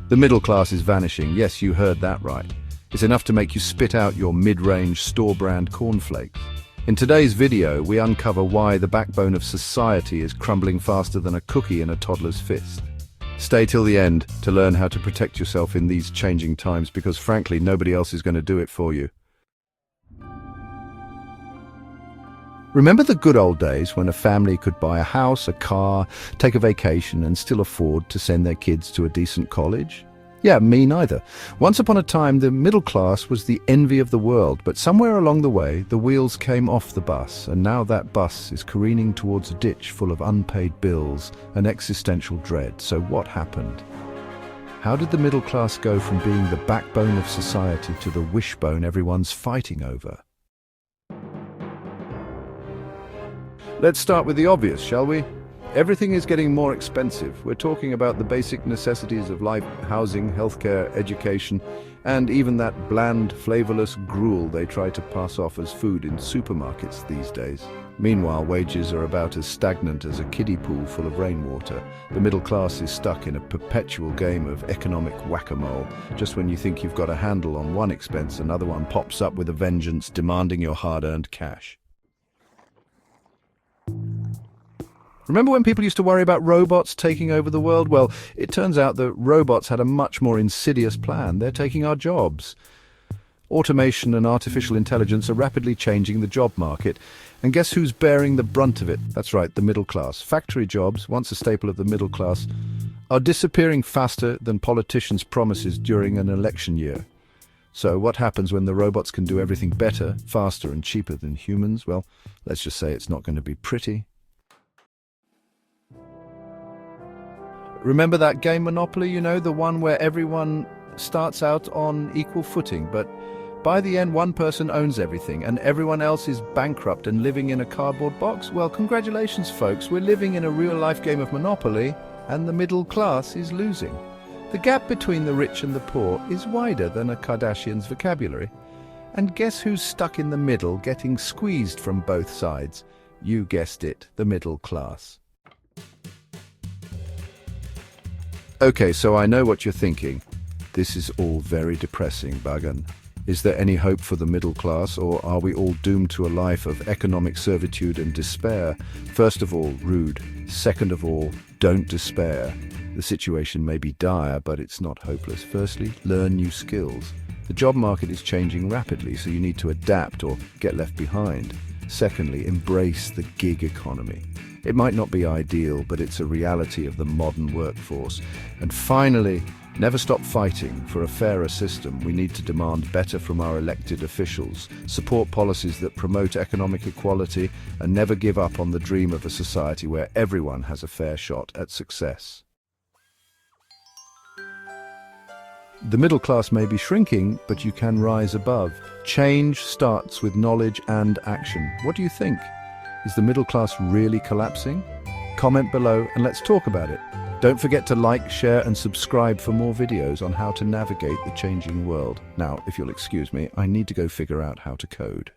The middle class is vanishing. Yes, you heard that right. It's enough to make you spit out your mid-range store-brand cornflakes. In today's video, we uncover why the backbone of society is crumbling faster than a cookie in a toddler's fist. Stay till the end to learn how to protect yourself in these changing times, because frankly, nobody else is going to do it for you. Remember the good old days when a family could buy a house, a car, take a vacation, and still afford to send their kids to a decent college? Yeah, me neither. Once upon a time, the middle class was the envy of the world, but somewhere along the way, the wheels came off the bus, and now that bus is careening towards a ditch full of unpaid bills and existential dread. So what happened? How did the middle class go from being the backbone of society to the wishbone everyone's fighting over? Let's start with the obvious, shall we? Everything is getting more expensive. We're talking about the basic necessities of life: housing, healthcare, education, and even that bland, flavorless gruel they try to pass off as food in supermarkets these days. Meanwhile, wages are about as stagnant as a kiddie pool full of rainwater. The middle class is stuck in a perpetual game of economic whack-a-mole. Just when you think you've got a handle on one expense, another one pops up with a vengeance, demanding your hard-earned cash. Remember when people used to worry about robots taking over the world? Well, it turns out that robots had a much more insidious plan. They're taking our jobs. Automation and artificial intelligence are rapidly changing the job market. And guess who's bearing the brunt of it? That's right, the middle class. Factory jobs, once a staple of the middle class, are disappearing faster than politicians' promises during an election year. So what happens when the robots can do everything better, faster and cheaper than humans? Well, let's just say it's not going to be pretty. Remember that game Monopoly, the one where everyone starts out on equal footing, but by the end one person owns everything and everyone else is bankrupt and living in a cardboard box? Well, congratulations folks, we're living in a real-life game of Monopoly and the middle class is losing. The gap between the rich and the poor is wider than a Kardashian's vocabulary. And guess who's stuck in the middle, getting squeezed from both sides? You guessed it, the middle class. Okay, so I know what you're thinking. This is all very depressing, Bagan. Is there any hope for the middle class, or are we all doomed to a life of economic servitude and despair? First of all, rude. Second of all, don't despair. The situation may be dire, but it's not hopeless. Firstly, learn new skills. The job market is changing rapidly, so you need to adapt or get left behind. Secondly, embrace the gig economy. It might not be ideal, but it's a reality of the modern workforce. And finally, never stop fighting for a fairer system. We need to demand better from our elected officials, support policies that promote economic equality, and never give up on the dream of a society where everyone has a fair shot at success. The middle class may be shrinking, but you can rise above. Change starts with knowledge and action. What do you think? Is the middle class really collapsing? Comment below and let's talk about it. Don't forget to like, share and subscribe for more videos on how to navigate the changing world. Now, if you'll excuse me, I need to go figure out how to code.